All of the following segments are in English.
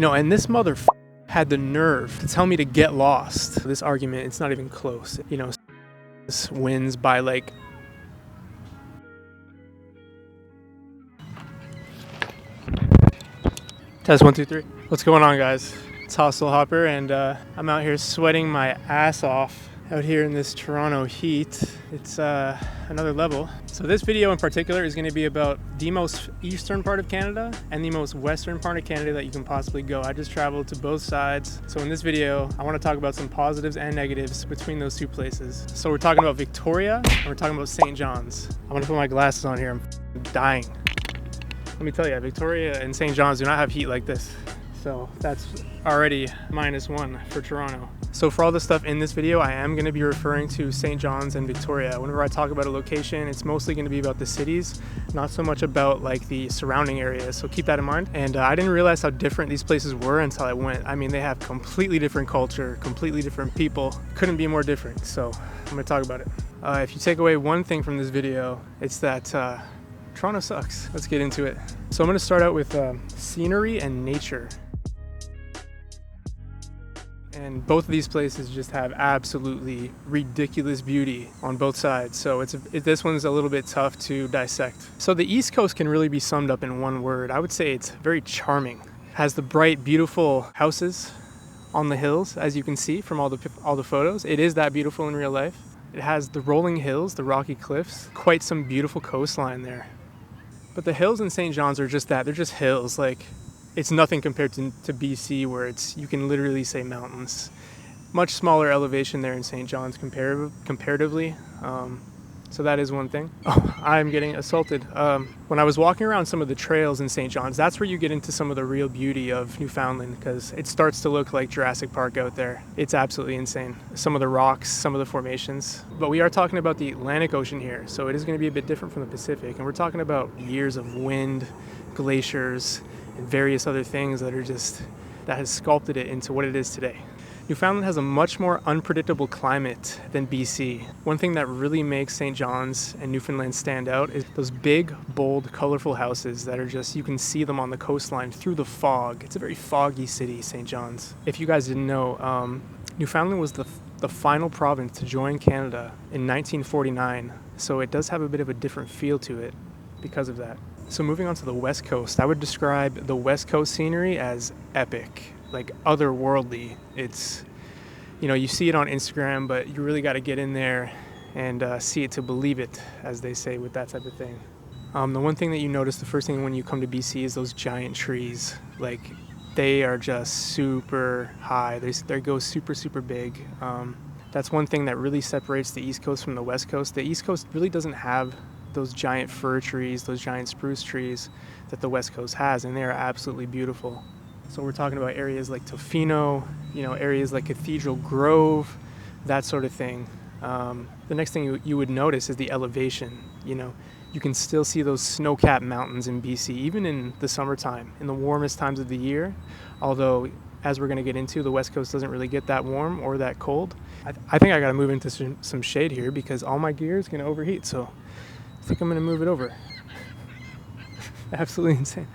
And this had the nerve to tell me to get lost. This argument, it's not even close. This wins by like test 1 2 3. What's going on, guys? It's Hostel Hopper, and I'm out here sweating my ass off out here in this Toronto heat. It's another level. So this video in particular is going to be about the most eastern part of Canada and the most western part of Canada that you can possibly go. I just traveled to both sides. So in this video, I want to talk about some positives and negatives between those two places. So we're talking about Victoria and we're talking about St. John's. I'm going to put my glasses on here. I'm dying. Let me tell you, Victoria and St. John's do not have heat like this. So that's already -1 for Toronto. So for all the stuff in this video, I am going to be referring to St. John's and Victoria. Whenever I talk about a location, it's mostly going to be about the cities, not so much about like the surrounding areas. So keep that in mind. And I didn't realize how different these places were until I went. I mean, they have completely different culture, completely different people. Couldn't be more different. So I'm going to talk about it. If you take away one thing from this video, it's that Toronto sucks. Let's get into it. So I'm going to start out with scenery and nature. And both of these places just have absolutely ridiculous beauty on both sides. So this one's a little bit tough to dissect. So the East Coast can really be summed up in one word. I would say it's very charming. It has the bright, beautiful houses on the hills, as you can see from all the photos. It is that beautiful in real life. It has the rolling hills, the rocky cliffs, quite some beautiful coastline there. But the hills in St. John's are just that. They're just hills. Like, it's nothing compared to BC, where you can literally say mountains. Much smaller elevation there in St. John's comparatively. So that is one thing. Oh, I'm getting assaulted. When I was walking around some of the trails in St. John's, that's where you get into some of the real beauty of Newfoundland, because it starts to look like Jurassic Park out there. It's absolutely insane. Some of the rocks, some of the formations. But we are talking about the Atlantic Ocean here, so it is going to be a bit different from the Pacific. And we're talking about years of wind, glaciers, and various other things that has sculpted it into what it is today. Newfoundland has a much more unpredictable climate than BC. One thing that really makes St. John's and Newfoundland stand out is those big, bold, colorful houses that are just, you can see them on the coastline through the fog. It's a very foggy city, St. John's. If you guys didn't know, Newfoundland was the final province to join Canada in 1949, so it does have a bit of a different feel to it because of that. So moving on to the West Coast, I would describe the West Coast scenery as epic, like otherworldly. It's, you see it on Instagram, but you really got to get in there and see it to believe it, as they say with that type of thing. The one thing that you notice, the first thing when you come to BC, is those giant trees. Like, they are just super high. They go super, super big. That's one thing that really separates the East Coast from the West Coast. The East Coast really doesn't have those giant fir trees, those giant spruce trees that the West Coast has, and they are absolutely beautiful. So we're talking about areas like Tofino, areas like Cathedral Grove, that sort of thing. The next thing you would notice is the elevation. You can still see those snow-capped mountains in BC, even in the summertime, in the warmest times of the year. Although, as we're going to get into, the West Coast doesn't really get that warm or that cold. I think I got to move into some shade here because all my gear is going to overheat. So I think I'm going to move it over. Absolutely insane.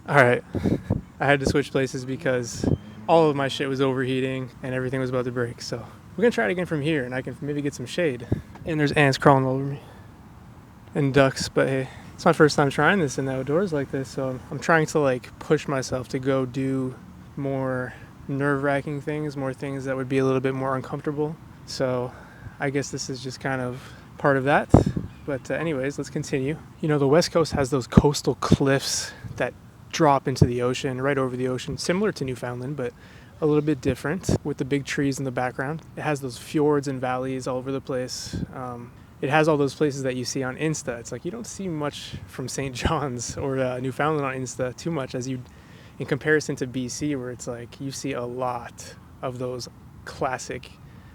Alright, I had to switch places because all of my shit was overheating and everything was about to break. So we're going to try it again from here, and I can maybe get some shade. And there's ants crawling all over me. And ducks, but hey, it's my first time trying this in the outdoors like this, so I'm trying to push myself to go do more nerve-wracking things, more things that would be a little bit more uncomfortable. So I guess this is just kind of part of that. But anyways, let's continue. The West Coast has those coastal cliffs that drop into the ocean, right over the ocean, similar to Newfoundland, but a little bit different, with the big trees in the background. It has those fjords and valleys all over the place. It has all those places that you see on Insta. It's like you don't see much from St. John's or Newfoundland on Insta too much in comparison to BC, where it's like you see a lot of those classic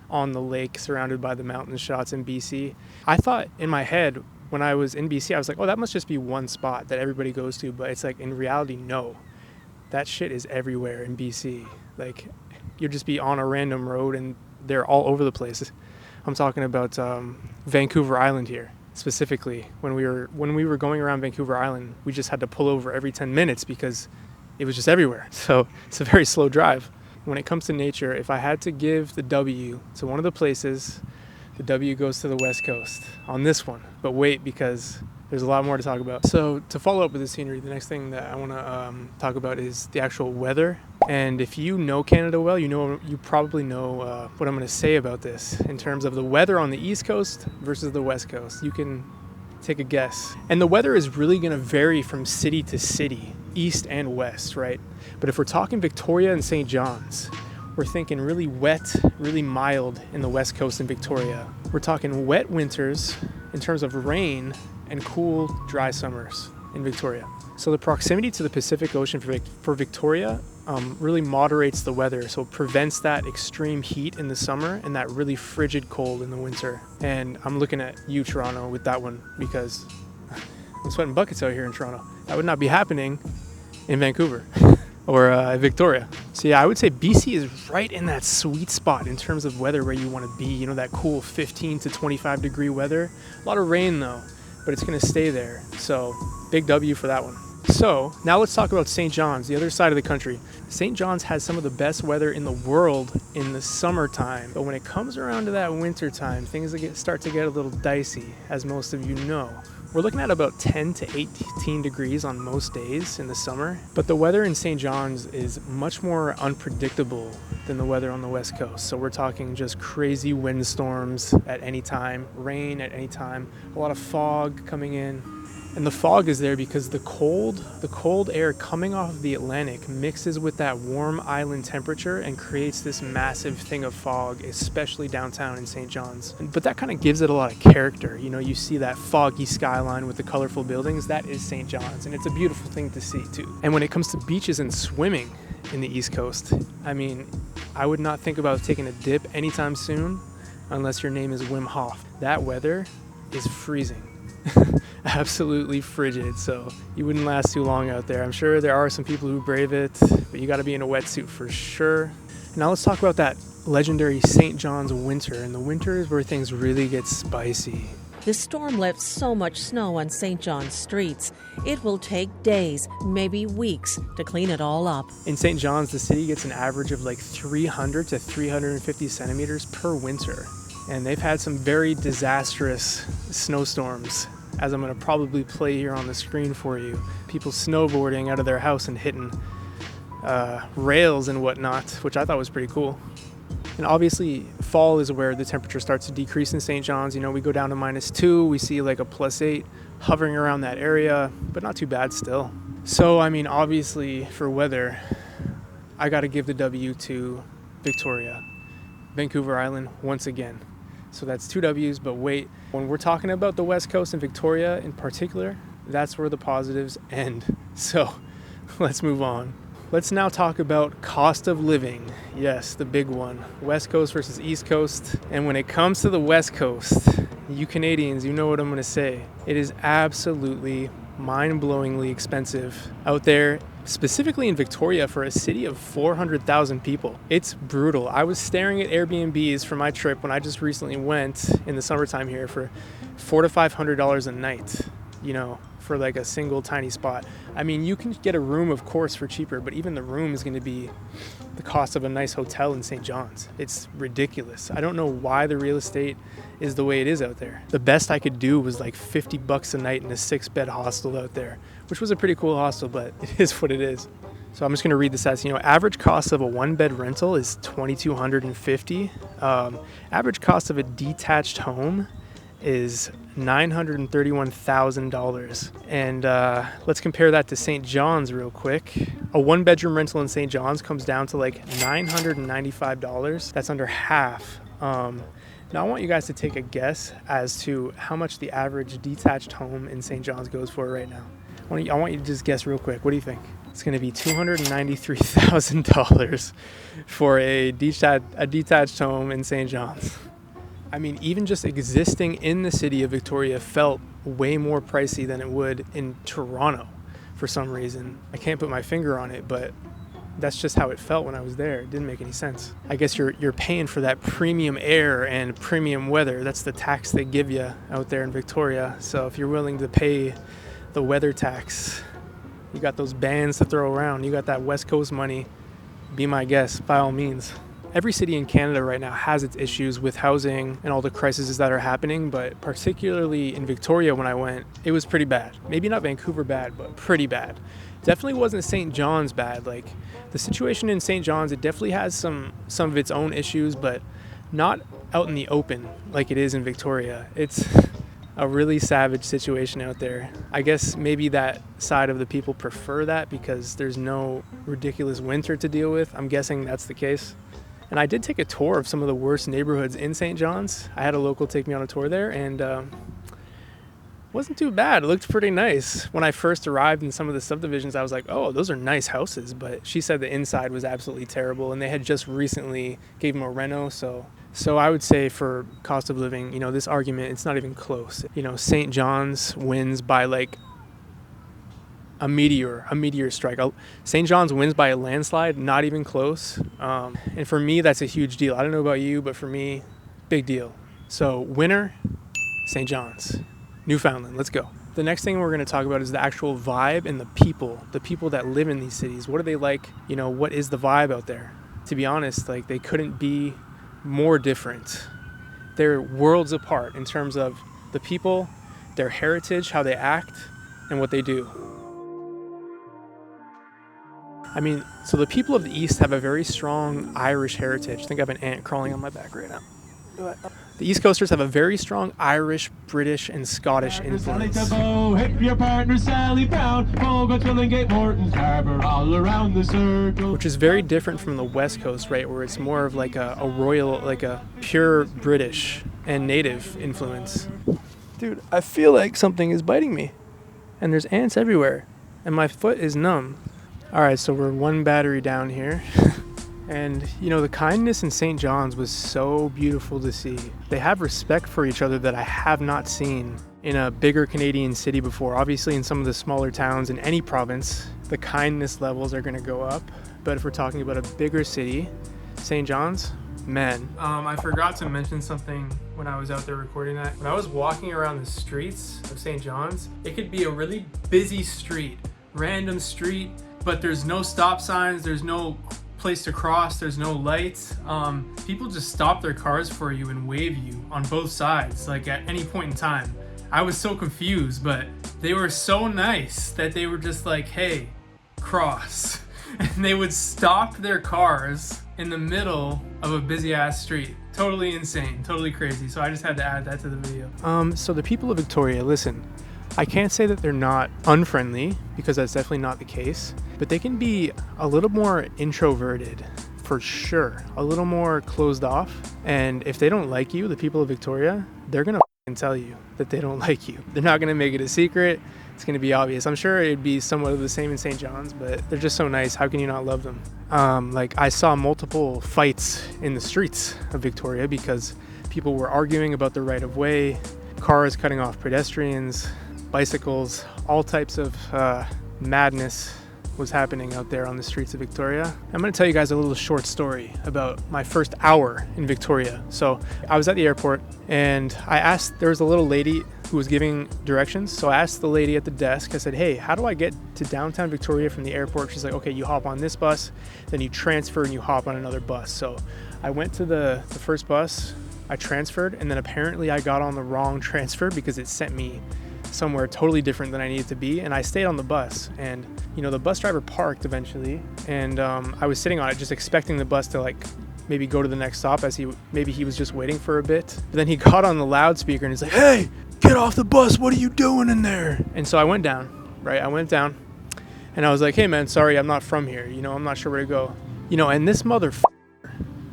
on the lake surrounded by the mountain shots in BC. I thought in my head when I was in BC, I was like, oh, that must just be one spot that everybody goes to. But it's like, in reality, no. That shit is everywhere in BC. Like, you'll just be on a random road and they're all over the place. I'm talking about Vancouver Island here. specifically. When we were going around Vancouver Island, we just had to pull over every 10 minutes because it was just everywhere. So it's a very slow drive. When it comes to nature, if I had to give the W to one of the places, the W goes to the West Coast on this one. But wait, because there's a lot more to talk about. So to follow up with the scenery, the next thing that I want to talk about is the actual weather. And if you know Canada well, you probably know what I'm going to say about this in terms of the weather on the East Coast versus the West Coast. You can take a guess. And the weather is really going to vary from city to city, east and west, right? But if we're talking Victoria and St. John's, we're thinking really wet, really mild in the West Coast in Victoria. We're talking wet winters in terms of rain and cool, dry summers in Victoria. So the proximity to the Pacific Ocean for Victoria really moderates the weather, so it prevents that extreme heat in the summer and that really frigid cold in the winter. And I'm looking at you, Toronto, with that one, because I'm sweating buckets out here in Toronto. That would not be happening in Vancouver or Victoria. So yeah, I would say BC is right in that sweet spot in terms of weather where you want to be, you know, that cool 15 to 25 degree weather. A lot of rain though, but it's going to stay there. So big W for that one. So now let's talk about St. John's, the other side of the country. St. John's has some of the best weather in the world in the summertime. But when it comes around to that winter time, things start to get a little dicey, as most of you know. We're looking at about 10 to 18 degrees on most days in the summer. But the weather in St. John's is much more unpredictable than the weather on the West Coast. So we're talking just crazy windstorms at any time, rain at any time, a lot of fog coming in. And the fog is there because the cold air coming off of the Atlantic mixes with that warm island temperature and creates this massive thing of fog, especially downtown in St. John's. But that kind of gives it a lot of character. You know, you see that foggy skyline with the colorful buildings. That is St. John's, and it's a beautiful thing to see too. And when it comes to beaches and swimming in the East Coast, I mean, I would not think about taking a dip anytime soon unless your name is Wim Hof. That weather is freezing. Absolutely frigid, so you wouldn't last too long out there. I'm sure there are some people who brave it, but you got to be in a wetsuit for sure. Now let's talk about that legendary St. John's winter, and the winter is where things really get spicy. The storm left so much snow on St. John's streets. It will take days, maybe weeks, to clean it all up. In St. John's, the city gets an average of like 300 to 350 centimeters per winter, and they've had some very disastrous snowstorms, as I'm going to probably play here on the screen for you. People snowboarding out of their house and hitting rails and whatnot, which I thought was pretty cool. And obviously, fall is where the temperature starts to decrease in St. John's. You know, we go down to -2, we see like a +8 hovering around that area, but not too bad still. So, I mean, obviously, for weather, I got to give the W to Victoria, Vancouver Island, once again. So that's 2 W's, but wait, when we're talking about the West Coast and Victoria in particular, that's where the positives end. So let's move on. Let's now talk about cost of living. Yes, the big one. West Coast versus East Coast. And when it comes to the West Coast, you Canadians, you know what I'm going to say. It is absolutely mind-blowingly expensive out there, specifically in Victoria for a city of 400,000 people. It's brutal. I was staring at Airbnbs for my trip when I just recently went in the summertime here for $400 to $500 a night, you know, for like a single tiny spot. I mean, you can get a room, of course, for cheaper, but even the room is going to be the cost of a nice hotel in St. John's. It's ridiculous. I don't know why the real estate is the way it is out there. The best I could do was like $50 a night in a 6-bed hostel out there, which was a pretty cool hostel, but it is what it is. So I'm just going to read the stats. You know, average cost of a 1-bed rental is $2,250. Average cost of a detached home is $931,000. And let's compare that to St. John's real quick. A 1-bedroom rental in St. John's comes down to like $995. That's under half. Now I want you guys to take a guess as to how much the average detached home in St. John's goes for right now. I want you to just guess real quick. What do you think? It's going to be $293,000 for a detached home in St. John's. I mean, even just existing in the city of Victoria felt way more pricey than it would in Toronto for some reason. I can't put my finger on it, but that's just how it felt when I was there. It didn't make any sense. I guess you're paying for that premium air and premium weather. That's the tax they give you out there in Victoria. So if you're willing to pay the weather tax, you got those bands to throw around, you got that West Coast money, be my guest, by all means. Every city in Canada right now has its issues with housing and all the crises that are happening, but particularly in Victoria when I went, it was pretty bad. Maybe not Vancouver bad, but pretty bad. Definitely wasn't St. John's bad. Like, the situation in St. John's, it definitely has some of its own issues, but not out in the open like it is in Victoria. It's a really savage situation out there. I guess maybe that side of the people prefer that because there's no ridiculous winter to deal with. I'm guessing that's the case. And I did take a tour of some of the worst neighborhoods in St. John's. I had a local take me on a tour there, and wasn't too bad. It looked pretty nice. When I first arrived in some of the subdivisions, I was like, oh, those are nice houses. But she said the inside was absolutely terrible, and they had just recently gave them a reno. So I would say for cost of living, this argument, it's not even close. St. John's wins by like a meteor strike. St. John's wins by a landslide, not even close. And for me, that's a huge deal. I don't know about you, but for me, big deal. So winner, St. John's. Newfoundland, let's go. The next thing we're going to talk about is the actual vibe and the people that live in these cities. What are they like? What is the vibe out there? To be honest, like, they couldn't be more different. They're worlds apart in terms of the people, their heritage, how they act, and what they do. I mean, so the people of the East have a very strong Irish heritage. I think I have an ant crawling on my back right now. The East Coasters have a very strong Irish, British, and Scottish influence. Which is very different from the West Coast, right? Where it's more of like a royal, like a pure British and native influence. Dude, I feel like something is biting me. And there's ants everywhere. And my foot is numb. Alright, so we're one battery down here. And, the kindness in St. John's was so beautiful to see. They have respect for each other that I have not seen in a bigger Canadian city before. Obviously, in some of the smaller towns in any province, the kindness levels are going to go up. But if we're talking about a bigger city, St. John's, man. I forgot to mention something when I was out there recording that. When I was walking around the streets of St. John's, it could be a really busy street, random street, but there's no stop signs, there's no place to cross, there's no lights. People just stop their cars for you and wave you on both sides, like at any point in time. I was so confused, but they were so nice that they were just like, hey, cross. And they would stop their cars in the middle of a busy ass street. Totally insane, totally crazy. So I just had to add that to the video. So the people of Victoria, listen, I can't say that they're not unfriendly, because that's definitely not the case, but they can be a little more introverted, for sure, a little more closed off. And if they don't like you, the people of Victoria, they're gonna tell you that they don't like you. They're not gonna make it a secret. It's gonna be obvious. I'm sure it'd be somewhat of the same in St. John's, but they're just so nice. How can you not love them? Like, I saw multiple fights in the streets of Victoria because people were arguing about the right of way, cars cutting off pedestrians, bicycles, all types of madness was happening out there on the streets of Victoria. I'm going to tell you guys a little short story about my first hour in Victoria. So I was at the airport and there was a little lady who was giving directions. So I asked the lady at the desk, I said, hey, how do I get to downtown Victoria from the airport? She's like, okay, you hop on this bus, then you transfer and you hop on another bus. So I went to the first bus, I transferred, and then apparently I got on the wrong transfer because it sent me somewhere totally different than I needed to be, and I stayed on the bus. And the bus driver parked eventually, and I was sitting on it just expecting the bus to like maybe go to the next stop, as he was just waiting for a bit. But then he got on the loudspeaker and he's like, hey, get off the bus, what are you doing in there? And so I went down, right? I went down and I was like, hey man, sorry, I'm not from here, I'm not sure where to go. And this motherfucker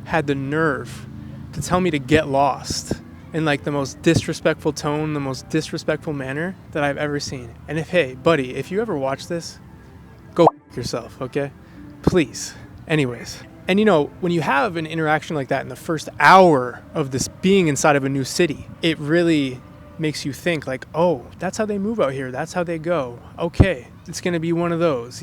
had the nerve to tell me to get lost in like the most disrespectful tone, the most disrespectful manner that I've ever seen. And hey, buddy, if you ever watch this, go yourself, okay? Please. Anyways. And when you have an interaction like that in the first hour of this being inside of a new city, it really makes you think like, oh, that's how they move out here. That's how they go. Okay, it's going to be one of those,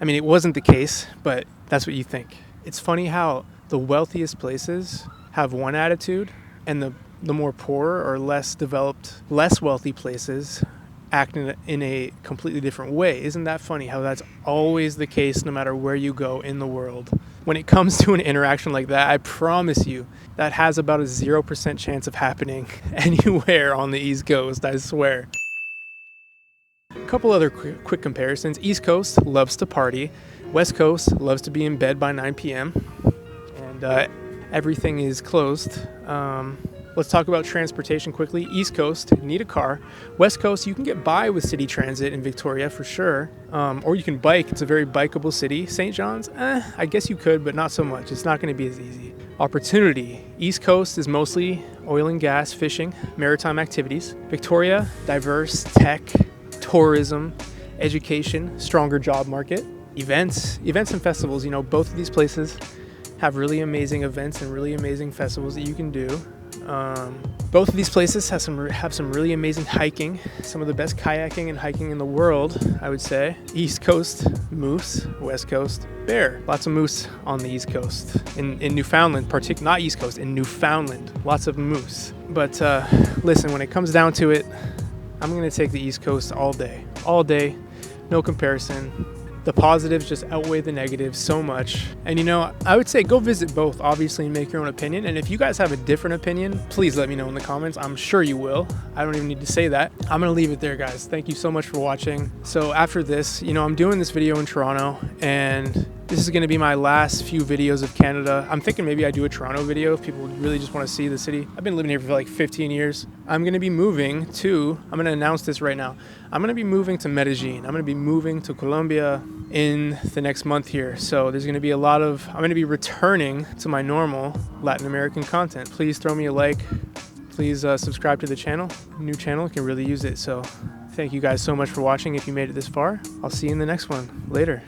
I mean, it wasn't the case, but that's what you think. It's funny how the wealthiest places have one attitude, and the more poor or less developed, less wealthy places act in a completely different way. Isn't that funny how that's always the case no matter where you go in the world? When it comes to an interaction like that, I promise you, that has about a 0% chance of happening anywhere on the East Coast, I swear. A couple other quick comparisons. East Coast loves to party. West Coast loves to be in bed by 9 p.m. And everything is closed. Let's talk about transportation quickly. East Coast, need a car. West Coast, you can get by with city transit in Victoria for sure. Or you can bike. It's a very bikeable city. St. John's, I guess you could, but not so much. It's not going to be as easy. Opportunity. East Coast is mostly oil and gas, fishing, maritime activities. Victoria, diverse, tech, tourism, education, stronger job market. Events and festivals. You know, both of these places have really amazing events and really amazing festivals that you can do. Both of these places have some really amazing hiking, some of the best kayaking and hiking in the world, I would say. East Coast, moose. West Coast, bear. Lots of moose on the East Coast. In Newfoundland, not East Coast, in Newfoundland, lots of moose. But listen, when it comes down to it, I'm going to take the East Coast all day. All day, no comparison. The positives just outweigh the negatives so much. And you know, I would say go visit both, obviously, and make your own opinion. And if you guys have a different opinion, please let me know in the comments. I'm sure you will. I don't even need to say that. I'm gonna leave it there, guys. Thank you so much for watching. So after this, you know, I'm doing this video in Toronto, and this is gonna be my last few videos of Canada. I'm thinking maybe I do a Toronto video if people really just wanna see the city. I've been living here for like 15 years. I'm gonna be moving to, I'm gonna announce this right now. I'm gonna be moving to Medellin. I'm gonna be moving to Colombia in the next month here. So there's gonna be I'm gonna be returning to my normal Latin American content. Please throw me a like. Please subscribe to the channel. New channel can really use it. So thank you guys so much for watching. If you made it this far, I'll see you in the next one. Later.